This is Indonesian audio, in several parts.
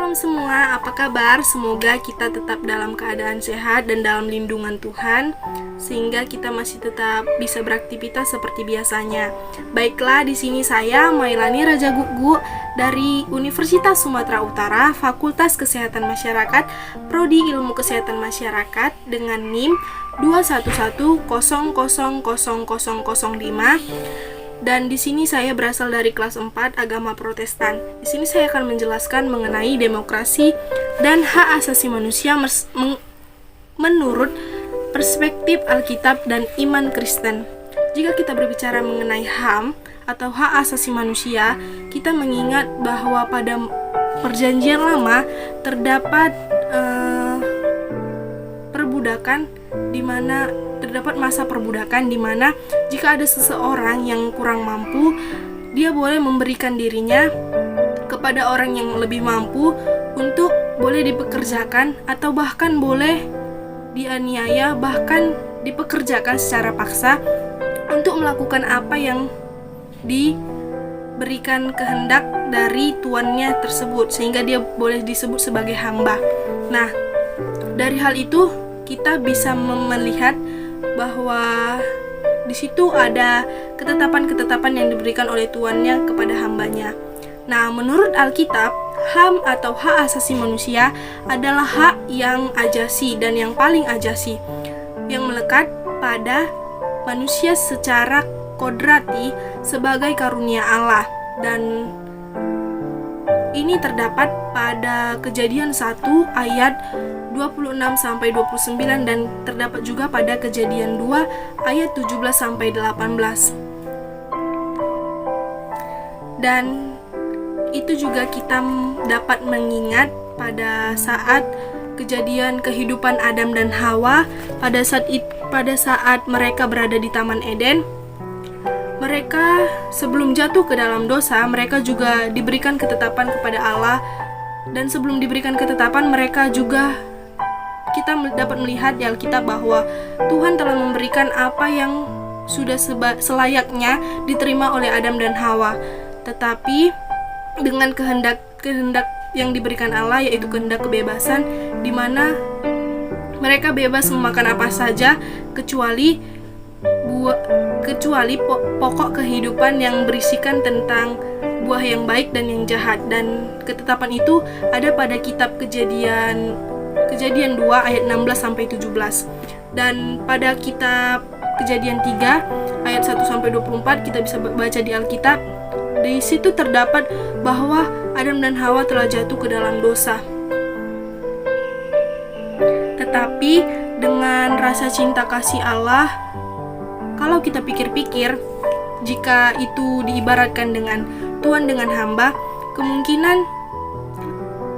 Shalom semua, apa kabar? Semoga kita tetap dalam keadaan sehat dan dalam lindungan Tuhan, sehingga kita masih tetap bisa beraktivitas seperti biasanya. Baiklah, di sini saya Mailani Raja Gugu dari Universitas Sumatera Utara, Fakultas Kesehatan Masyarakat, Prodi Ilmu Kesehatan Masyarakat dengan NIM 211000005. Dan di sini saya berasal dari kelas 4 Agama Protestan. Di sini saya akan menjelaskan mengenai demokrasi dan hak asasi manusia menurut perspektif Alkitab dan iman Kristen. Jika kita berbicara mengenai HAM atau hak asasi manusia, kita mengingat bahwa pada Perjanjian Lama terdapat perbudakan di mana terdapat masa perbudakan di mana jika ada seseorang yang kurang mampu, dia boleh memberikan dirinya kepada orang yang lebih mampu untuk boleh dipekerjakan atau bahkan boleh dianiaya, bahkan dipekerjakan secara paksa untuk melakukan apa yang diberikan kehendak dari tuannya tersebut, sehingga dia boleh disebut sebagai hamba. Nah, dari hal itu kita bisa melihat bahwa di situ ada ketetapan-ketetapan yang diberikan oleh tuannya kepada hambanya. Nah, menurut Alkitab, HAM atau hak asasi manusia adalah hak yang ajasi dan yang paling ajasi, yang melekat pada manusia secara kodrati sebagai karunia Allah, dan ini terdapat pada Kejadian 1 ayat 26-29 dan terdapat juga pada Kejadian 2 ayat 17-18. Dan itu juga kita dapat mengingat pada saat kejadian kehidupan Adam dan Hawa, pada saat mereka berada di Taman Eden. Mereka sebelum jatuh ke dalam dosa, mereka juga diberikan ketetapan kepada Allah, dan sebelum diberikan ketetapan mereka juga, kita dapat melihat di Alkitab bahwa Tuhan telah memberikan apa yang sudah selayaknya diterima oleh Adam dan Hawa. Tetapi dengan kehendak yang diberikan Allah, yaitu kehendak kebebasan, di mana mereka bebas memakan apa saja kecuali pokok kehidupan yang berisikan tentang buah yang baik dan yang jahat. Dan ketetapan itu ada pada kitab Kejadian 2 ayat 16-17. Dan pada kitab Kejadian 3 ayat 1-24 kita bisa baca di Alkitab. Di situ terdapat bahwa Adam dan Hawa telah jatuh ke dalam dosa. Tetapi dengan rasa cinta kasih Allah, kalau kita pikir-pikir, jika itu diibaratkan dengan Tuhan dengan hamba, kemungkinan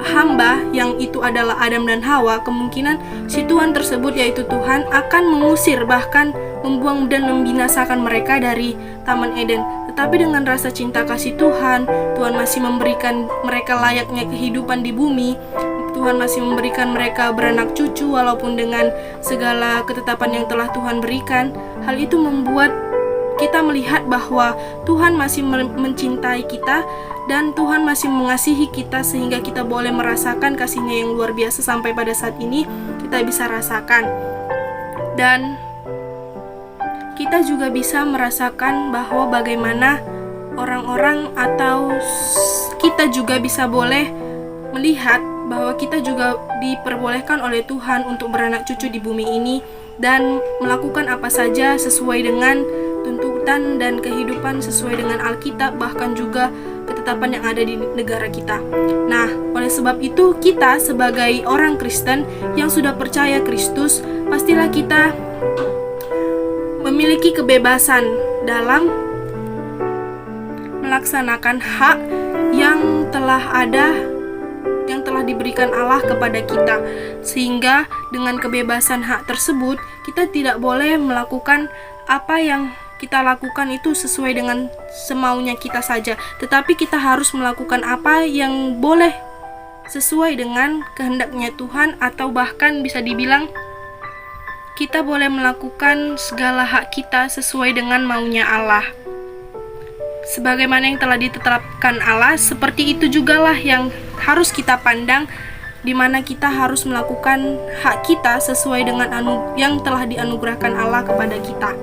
hamba yang itu adalah Adam dan Hawa, kemungkinan si Tuhan tersebut, yaitu Tuhan, akan mengusir, bahkan membuang dan membinasakan mereka dari Taman Eden. Tetapi dengan rasa cinta kasih Tuhan, Tuhan masih memberikan mereka layaknya kehidupan di bumi. Tuhan masih memberikan mereka beranak cucu walaupun dengan segala ketetapan yang telah Tuhan berikan. Hal itu membuat kita melihat bahwa Tuhan masih mencintai kita dan Tuhan masih mengasihi kita, sehingga kita boleh merasakan kasih-Nya yang luar biasa sampai pada saat ini kita bisa rasakan. Dan kita juga bisa merasakan bahwa bagaimana orang-orang atau kita juga bisa boleh melihat bahwa kita juga diperbolehkan oleh Tuhan untuk beranak cucu di bumi ini dan melakukan apa saja sesuai dengan tuntutan dan kehidupan sesuai dengan Alkitab, bahkan juga ketetapan yang ada di negara kita. Nah, oleh sebab itu kita sebagai orang Kristen yang sudah percaya Kristus, pastilah kita memiliki kebebasan dalam melaksanakan hak yang telah diberikan Allah kepada kita, sehingga dengan kebebasan hak tersebut kita tidak boleh melakukan apa yang kita lakukan itu sesuai dengan semaunya kita saja, tetapi kita harus melakukan apa yang boleh sesuai dengan kehendaknya Tuhan, atau bahkan bisa dibilang kita boleh melakukan segala hak kita sesuai dengan maunya Allah. sebagaimana yang telah ditetapkan Allah, seperti itu jugalah yang harus kita pandang, di mana kita harus melakukan hak kita sesuai dengan yang telah dianugerahkan Allah kepada kita.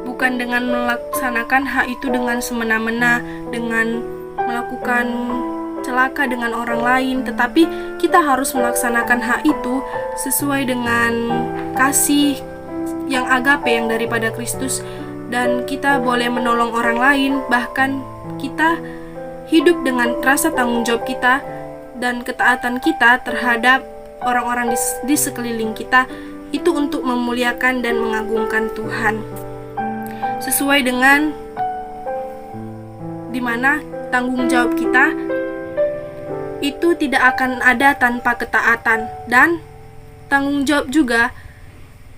Bukan dengan melaksanakan hak itu dengan semena-mena, dengan melakukan celaka dengan orang lain, tetapi kita harus melaksanakan hak itu sesuai dengan kasih yang agape yang daripada Kristus, dan kita boleh menolong orang lain, bahkan kita hidup dengan rasa tanggung jawab kita dan ketaatan kita terhadap orang-orang di sekeliling kita, itu untuk memuliakan dan mengagungkan Tuhan, sesuai dengan dimana tanggung jawab kita itu tidak akan ada tanpa ketaatan, dan tanggung jawab juga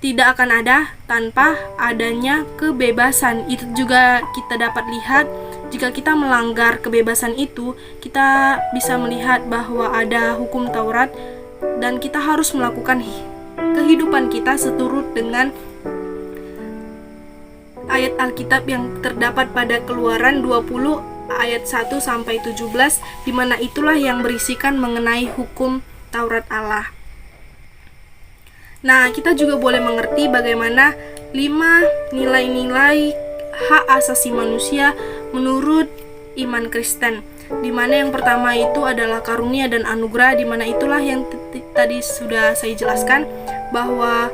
tidak akan ada tanpa adanya kebebasan. Itu juga kita dapat lihat, jika kita melanggar kebebasan itu, kita bisa melihat bahwa ada hukum Taurat dan kita harus melakukan kehidupan kita seturut dengan ayat Alkitab yang terdapat pada Keluaran 20 ayat 1 sampai 17, di mana itulah yang berisikan mengenai hukum Taurat Allah. Nah, kita juga boleh mengerti bagaimana 5 nilai-nilai hak asasi manusia menurut iman Kristen, di mana yang pertama itu adalah karunia dan anugerah, di mana itulah yang tadi sudah saya jelaskan bahwa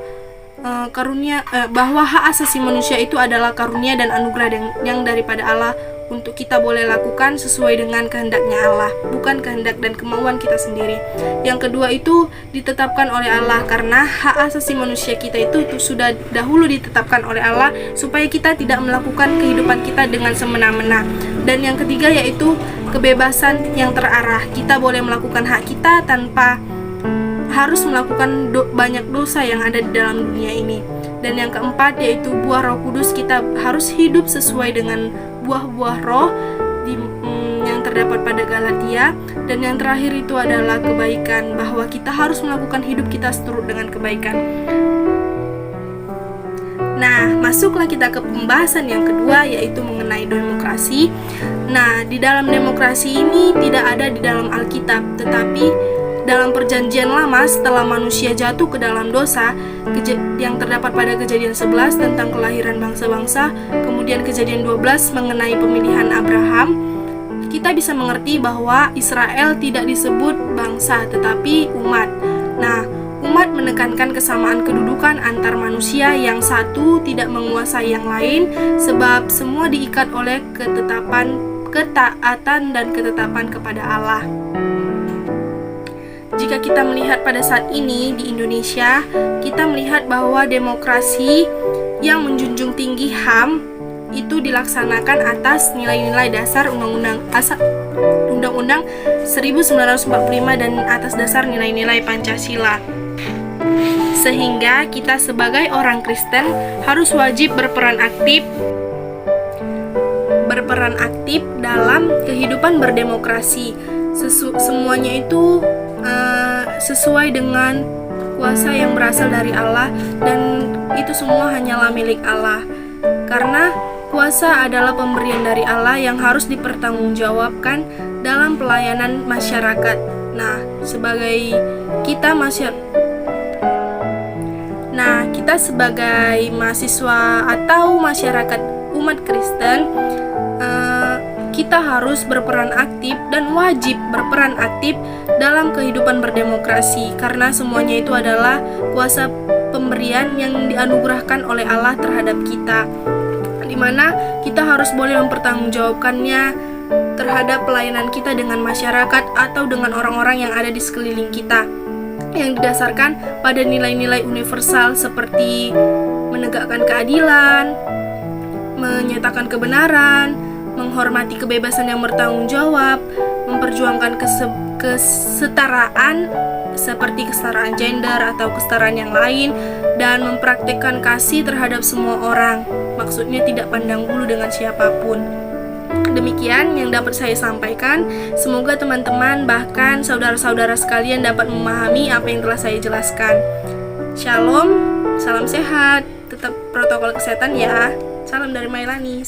bahwa hak asasi manusia itu adalah karunia dan anugerah yang daripada Allah, untuk kita boleh lakukan sesuai dengan kehendaknya Allah, bukan kehendak dan kemauan kita sendiri. Yang kedua itu ditetapkan oleh Allah, karena hak asasi manusia kita itu sudah dahulu ditetapkan oleh Allah supaya kita tidak melakukan kehidupan kita dengan semena-mena. Dan yang ketiga yaitu kebebasan yang terarah. Kita boleh melakukan hak kita tanpa harus melakukan banyak dosa yang ada di dalam dunia ini. Dan yang keempat yaitu buah Roh Kudus. Kita harus hidup sesuai dengan buah-buah roh yang terdapat pada Galatia. Dan yang terakhir itu adalah kebaikan, bahwa kita harus melakukan hidup kita seturut dengan kebaikan. Nah, masuklah kita ke pembahasan yang kedua, yaitu mengenai demokrasi. Nah, di dalam demokrasi ini tidak ada di dalam Alkitab, tetapi dalam perjanjian lama setelah manusia jatuh ke dalam dosa, yang terdapat pada Kejadian 11 tentang kelahiran bangsa-bangsa, kemudian Kejadian 12 mengenai pemilihan Abraham, kita bisa mengerti bahwa Israel tidak disebut bangsa tetapi umat. Nah, umat menekankan kesamaan kedudukan antar manusia, yang satu tidak menguasai yang lain, sebab semua diikat oleh ketaatan dan ketetapan kepada Allah. Jika kita melihat pada saat ini di Indonesia, kita melihat bahwa demokrasi yang menjunjung tinggi HAM itu dilaksanakan atas nilai-nilai dasar Undang-Undang 1945 dan atas dasar nilai-nilai Pancasila. Sehingga kita sebagai orang Kristen harus wajib berperan aktif dalam kehidupan berdemokrasi. Semuanya itu sesuai dengan kuasa yang berasal dari Allah, dan itu semua hanyalah milik Allah, karena kuasa adalah pemberian dari Allah yang harus dipertanggungjawabkan dalam pelayanan masyarakat. Nah, kita sebagai mahasiswa atau masyarakat umat Kristen, kita harus berperan aktif dan wajib berperan aktif dalam kehidupan berdemokrasi, karena semuanya itu adalah kuasa pemberian yang dianugerahkan oleh Allah terhadap kita, di mana kita harus boleh mempertanggungjawabkannya terhadap pelayanan kita dengan masyarakat atau dengan orang-orang yang ada di sekeliling kita, yang didasarkan pada nilai-nilai universal seperti menegakkan keadilan, menyatakan kebenaran, menghormati kebebasan yang bertanggung jawab, memperjuangkan kesetaraan seperti kesetaraan gender atau kesetaraan yang lain, dan mempraktikkan kasih terhadap semua orang. Maksudnya tidak pandang bulu dengan siapapun. Demikian yang dapat saya sampaikan. Semoga teman-teman bahkan saudara-saudara sekalian dapat memahami apa yang telah saya jelaskan. Shalom, salam sehat, tetap protokol kesehatan ya. Salam dari Mailani.